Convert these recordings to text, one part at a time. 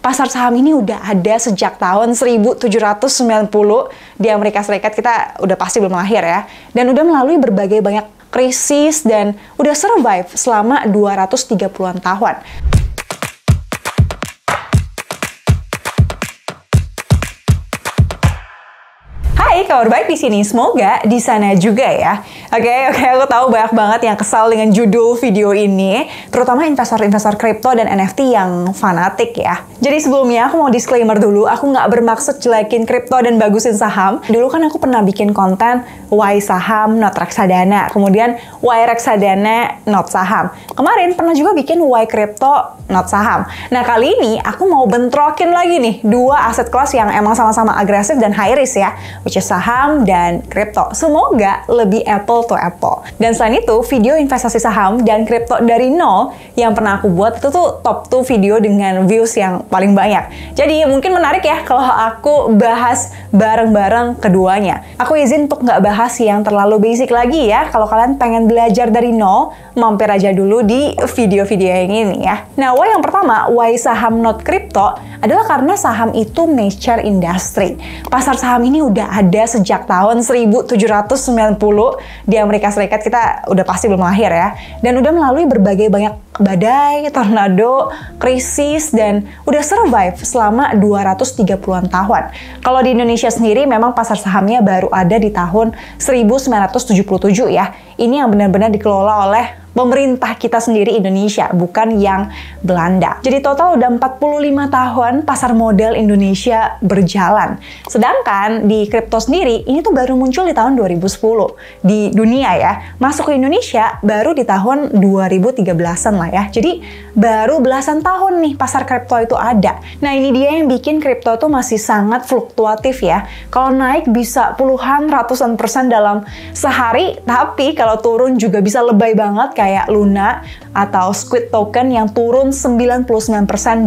Pasar saham ini udah ada sejak tahun 1790 di Amerika Serikat. Kita udah pasti belum lahir ya. Dan udah melalui berbagai banyak krisis dan udah survive selama 230-an tahun. Hai, kabar baik di sini. Semoga di sana juga ya. Oke, aku tahu banyak banget yang kesal dengan judul video ini, terutama investor-investor kripto dan NFT yang fanatik ya. Jadi sebelumnya aku mau disclaimer dulu, aku nggak bermaksud jelekin kripto dan bagusin saham. Dulu kan aku pernah bikin konten why saham not reksadana, kemudian why reksadana not saham. Kemarin pernah juga bikin why kripto not saham. Nah kali ini aku mau bentrokin lagi nih dua aset kelas yang emang sama-sama agresif dan high risk ya, which is saham dan kripto. Semoga lebih apple to apple. Dan selain itu, video investasi saham dan kripto dari nol yang pernah aku buat itu tuh top 2 video dengan views yang paling banyak. Jadi mungkin menarik ya kalau aku bahas bareng-bareng keduanya. Aku izin untuk nggak bahas yang terlalu basic lagi ya. Kalau kalian pengen belajar dari nol, mampir aja dulu di video-video yang ini ya. Nah, why yang pertama, why saham not crypto, adalah karena saham itu mature industry. Pasar saham ini udah ada sejak tahun 1790 di Amerika Serikat. Kita udah pasti belum lahir ya. Dan udah melalui berbagai banyak badai, tornado, krisis, dan udah survive selama 230-an tahun. Kalau di Indonesia sendiri memang pasar sahamnya baru ada di tahun 1977 ya. Ini yang benar-benar dikelola oleh pemerintah kita sendiri Indonesia, bukan yang Belanda. Jadi total udah 45 tahun pasar modal Indonesia berjalan. Sedangkan di kripto sendiri, ini tuh baru muncul di tahun 2010. Di dunia ya, masuk ke Indonesia baru di tahun 2013-an lah ya. Jadi baru belasan tahun nih pasar kripto itu ada. Nah ini dia yang bikin kripto tuh masih sangat fluktuatif ya. Kalau naik bisa puluhan, ratusan persen dalam sehari, tapi kalau turun juga bisa lebay banget kayak Luna atau Squid Token yang turun 99%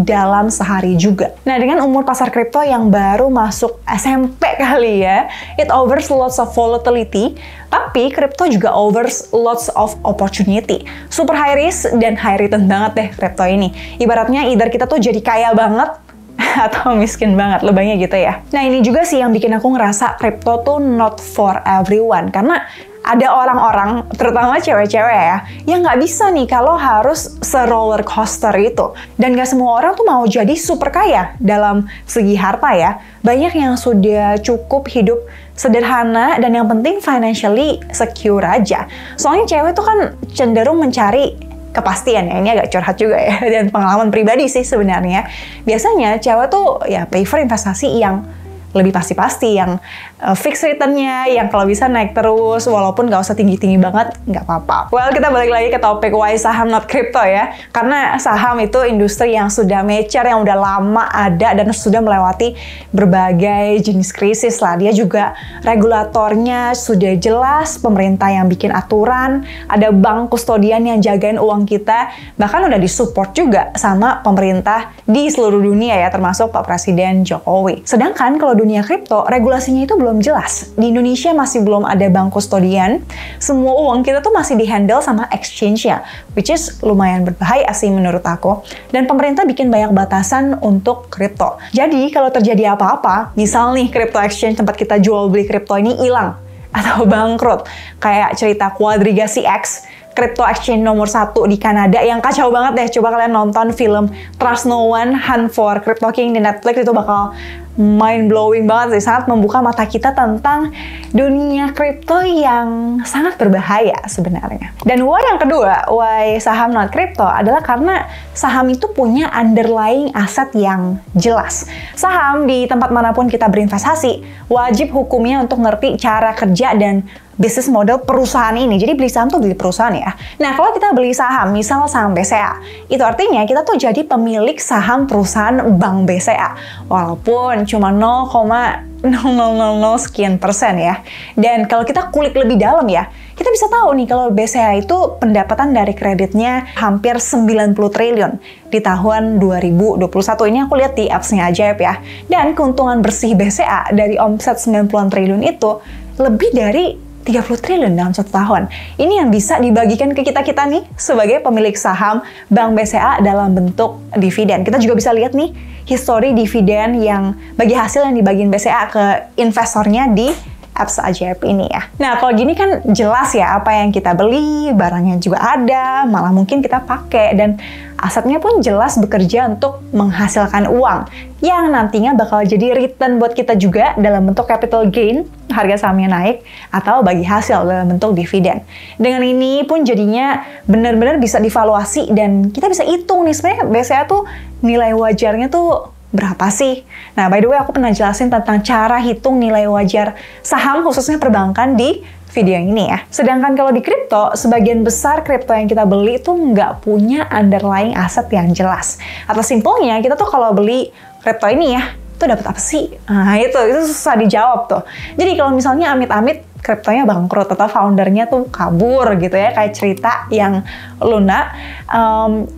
dalam sehari juga. Nah, dengan umur pasar kripto yang baru masuk SMP kali ya, it offers lots of volatility, tapi kripto juga offers lots of opportunity. Super high risk dan high return banget deh kripto ini. Ibaratnya either kita tuh jadi kaya banget atau miskin banget, lebaynya gitu ya. Nah, ini juga sih yang bikin aku ngerasa kripto tuh not for everyone, karena ada orang-orang, terutama cewek-cewek ya, yang nggak bisa nih kalau harus se-roller coaster itu. Dan nggak semua orang tuh mau jadi super kaya dalam segi harta ya. Banyak yang sudah cukup hidup sederhana dan yang penting financially secure aja. Soalnya cewek tuh kan cenderung mencari kepastian ya, ini agak curhat juga ya, dan pengalaman pribadi sih sebenarnya. Biasanya cewek tuh ya prefer investasi yang lebih pasti-pasti, yang fixed return-nya, yang kalau bisa naik terus, walaupun nggak usah tinggi-tinggi banget, nggak apa-apa. Well, kita balik lagi ke topik why saham not crypto ya, karena saham itu industri yang sudah mature, yang udah lama ada, dan sudah melewati berbagai jenis krisis lah. Dia juga regulatornya sudah jelas, pemerintah yang bikin aturan, ada bank kustodian yang jagain uang kita, bahkan udah disupport juga sama pemerintah di seluruh dunia ya, termasuk Pak Presiden Jokowi. Sedangkan kalau dunia kripto, regulasinya itu belum jelas. Di Indonesia masih belum ada bank kustodian. Semua uang kita tuh masih di-handle sama exchange-nya, which is lumayan berbahaya sih menurut aku. Dan pemerintah bikin banyak batasan untuk kripto. Jadi kalau terjadi apa-apa, misal nih kripto exchange tempat kita jual beli kripto ini hilang atau bangkrut, kayak cerita Quadriga CX, crypto exchange nomor 1 di Kanada yang kacau banget deh. Coba kalian nonton film Trust No One, Hunt for Crypto King di Netflix, itu bakal mind-blowing banget sih, sangat membuka mata kita tentang dunia kripto yang sangat berbahaya sebenarnya. Dan why yang kedua, why saham not crypto, adalah karena saham itu punya underlying aset yang jelas. Saham di tempat manapun kita berinvestasi, wajib hukumnya untuk ngerti cara kerja dan bisnis model perusahaan ini. Jadi beli saham tuh beli perusahaan ya. Nah, kalau kita beli saham, misal saham BCA, itu artinya kita tuh jadi pemilik saham perusahaan Bank BCA. Walaupun cuma 0,0000 sekian persen ya. Dan kalau kita kulik lebih dalam ya, kita bisa tahu nih kalau BCA itu pendapatan dari kreditnya hampir 90 triliun di tahun 2021. Ini aku lihat di apps-nya Ajaib ya. Dan keuntungan bersih BCA dari omset 90-an triliun itu lebih dari 30 triliun dalam 1 tahun. Ini yang bisa dibagikan ke kita-kita nih sebagai pemilik saham Bank BCA dalam bentuk dividen. Kita juga bisa lihat nih histori dividen yang bagi hasil yang dibagiin BCA ke investornya di apps ajaib ini ya. Nah, kalau gini kan jelas ya apa yang kita beli, barangnya juga ada, malah mungkin kita pakai, dan asetnya pun jelas bekerja untuk menghasilkan uang yang nantinya bakal jadi return buat kita juga dalam bentuk capital gain, harga sahamnya naik, atau bagi hasil dalam bentuk dividen. Dengan ini pun jadinya benar-benar bisa divaluasi dan kita bisa hitung nih sebenarnya BCA tuh nilai wajarnya tuh berapa sih? Nah, by the way, aku pernah jelasin tentang cara hitung nilai wajar saham, khususnya perbankan di video ini ya. Sedangkan kalau di kripto, sebagian besar kripto yang kita beli itu nggak punya underlying aset yang jelas. Atau simpelnya, kita tuh kalau beli kripto ini ya, itu dapat apa sih? Nah, itu susah dijawab tuh. Jadi kalau misalnya amit-amit kriptonya bangkrut atau foundernya tuh kabur gitu ya, kayak cerita yang Luna,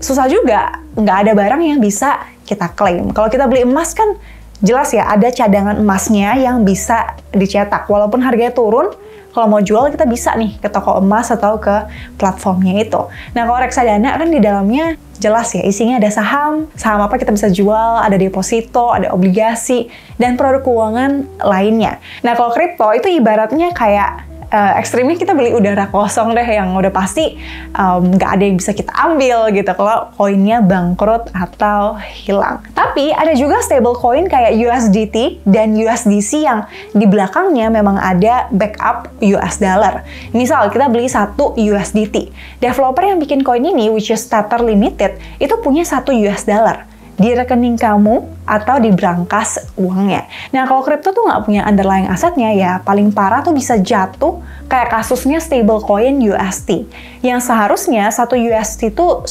susah juga, nggak ada barang yang bisa kita klaim. Kalau kita beli emas kan jelas ya ada cadangan emasnya yang bisa dicetak. Walaupun harganya turun, kalau mau jual kita bisa nih ke toko emas atau ke platformnya itu. Nah, kalau reksadana kan di dalamnya jelas ya isinya ada saham apa kita bisa jual, ada deposito, ada obligasi, dan produk keuangan lainnya. Nah, kalau kripto itu ibaratnya kayak ekstrimnya kita beli udara kosong deh yang udah pasti nggak ada yang bisa kita ambil gitu kalau koinnya bangkrut atau hilang. Tapi ada juga stable coin kayak USDT dan USDC yang di belakangnya memang ada backup US dollar. Misal kita beli 1 USDT. Developer yang bikin koin ini, which is Tether Limited, itu punya 1 US dollar di rekening kamu atau di brankas uangnya. Nah, kalau kripto tuh nggak punya underlying asetnya, ya paling parah tuh bisa jatuh kayak kasusnya stablecoin UST, yang seharusnya 1 UST itu $1.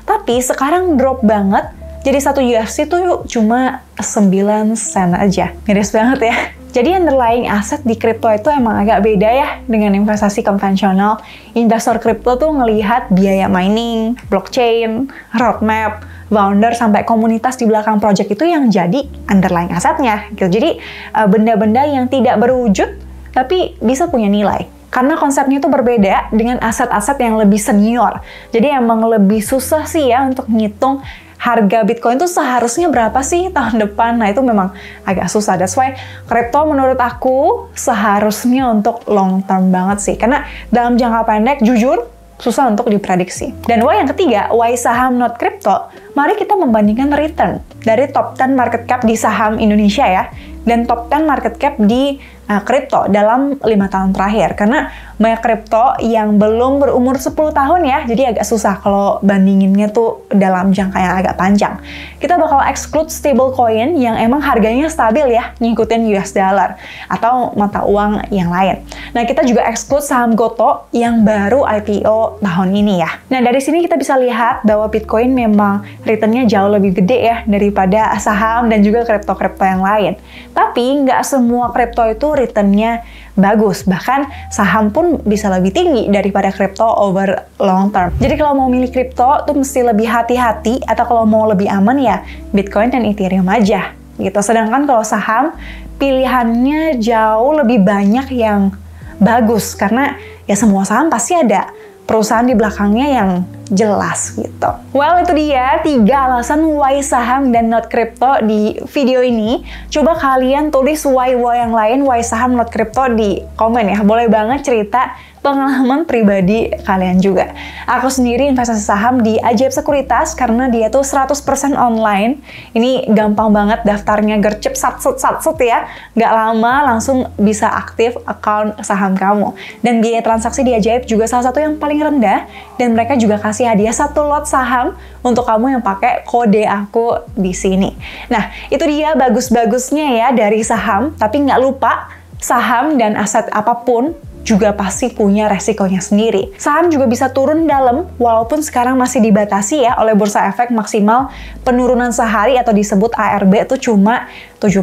Tapi sekarang drop banget, jadi 1 UST tuh cuma 9 sen aja. Miris banget ya. Jadi underlying aset di kripto itu emang agak beda ya dengan investasi konvensional. Investor kripto tuh ngelihat biaya mining, blockchain, roadmap, founder, sampai komunitas di belakang project itu yang jadi underlying asetnya gitu. Jadi benda-benda yang tidak berwujud tapi bisa punya nilai. Karena konsepnya itu berbeda dengan aset-aset yang lebih senior. Jadi emang lebih susah sih ya untuk ngitung harga Bitcoin itu seharusnya berapa sih tahun depan. Nah, itu memang agak susah. That's why kripto menurut aku seharusnya untuk long term banget sih. Karena dalam jangka pendek jujur susah untuk diprediksi. Dan why yang ketiga, why saham not crypto? Mari kita membandingkan return dari top 10 market cap di saham Indonesia ya, dan top 10 market cap di kripto dalam 5 tahun terakhir. Karena banyak kripto yang belum berumur 10 tahun ya, jadi agak susah kalau bandinginnya tuh dalam jangka yang agak panjang. Kita bakal exclude stablecoin yang emang harganya stabil ya, ngikutin US dollar atau mata uang yang lain. Nah, kita juga exclude saham Goto yang baru IPO tahun ini ya. Nah, dari sini kita bisa lihat bahwa Bitcoin memang returnnya jauh lebih gede ya daripada saham dan juga kripto-kripto yang lain. Tapi nggak semua kripto itu returnnya bagus. Bahkan saham pun bisa lebih tinggi daripada kripto over long term. Jadi kalau mau milih kripto tuh mesti lebih hati-hati, atau kalau mau lebih aman ya Bitcoin dan Ethereum aja gitu. Sedangkan kalau saham pilihannya jauh lebih banyak yang bagus, karena ya semua saham pasti ada perusahaan di belakangnya yang jelas gitu. Well, itu dia 3 alasan why saham dan not crypto di video ini. Coba kalian tulis why yang lain, why saham not crypto di komen ya. Boleh banget cerita pengalaman pribadi kalian juga. Aku sendiri investasi saham di Ajaib Sekuritas karena dia tuh 100% online. Ini gampang banget daftarnya, gercep sat-set ya. Nggak lama langsung bisa aktif account saham kamu. Dan biaya transaksi di Ajaib juga salah satu yang paling rendah, dan mereka juga kasih hadiah 1 lot saham untuk kamu yang pakai kode aku di sini. Nah, itu dia bagus-bagusnya ya dari saham, tapi nggak lupa saham dan aset apapun juga pasti punya resikonya sendiri. Saham juga bisa turun dalam, walaupun sekarang masih dibatasi ya oleh Bursa Efek, maksimal penurunan sehari atau disebut ARB itu cuma 7%.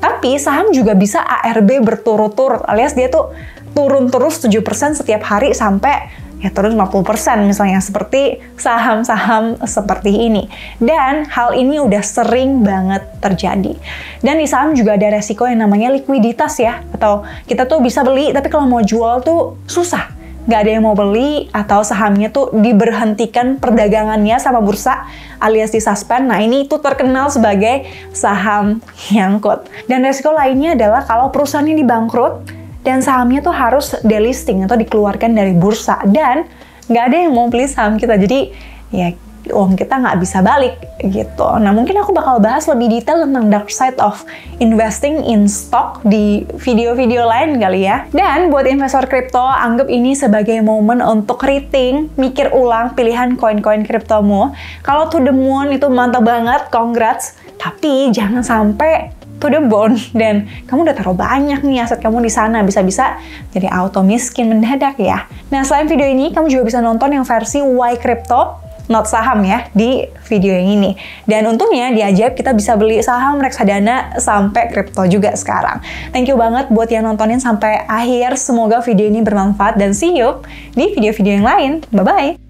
Tapi saham juga bisa ARB berturut-turut, alias dia tuh turun terus 7% setiap hari sampai ya turun 50% misalnya, seperti saham-saham seperti ini. Dan hal ini udah sering banget terjadi. Dan di saham juga ada resiko yang namanya likuiditas ya, atau kita tuh bisa beli tapi kalau mau jual tuh susah. Nggak ada yang mau beli, atau sahamnya tuh diberhentikan perdagangannya sama bursa alias disuspend. Nah ini tuh terkenal sebagai saham nyangkut. Dan resiko lainnya adalah kalau perusahaannya dibangkrut dan sahamnya tuh harus delisting atau dikeluarkan dari bursa, dan nggak ada yang mau beli saham kita, jadi ya uang kita nggak bisa balik gitu. Nah mungkin aku bakal bahas lebih detail tentang dark side of investing in stock di video-video lain kali ya. Dan buat investor kripto, anggap ini sebagai momen untuk rating, mikir ulang pilihan koin-koin kriptomu. Kalau to the moon itu mantap banget, congrats, tapi jangan sampai to the bone dan kamu udah taruh banyak nih aset kamu di sana, bisa-bisa jadi auto miskin mendadak ya. Nah selain video ini, kamu juga bisa nonton yang versi Why Crypto Not Saham ya di video yang ini. Dan untungnya di Ajaib kita bisa beli saham, reksadana, sampai kripto juga sekarang. Thank you banget buat yang nontonin sampai akhir. Semoga video ini bermanfaat dan see you di video-video yang lain. Bye-bye!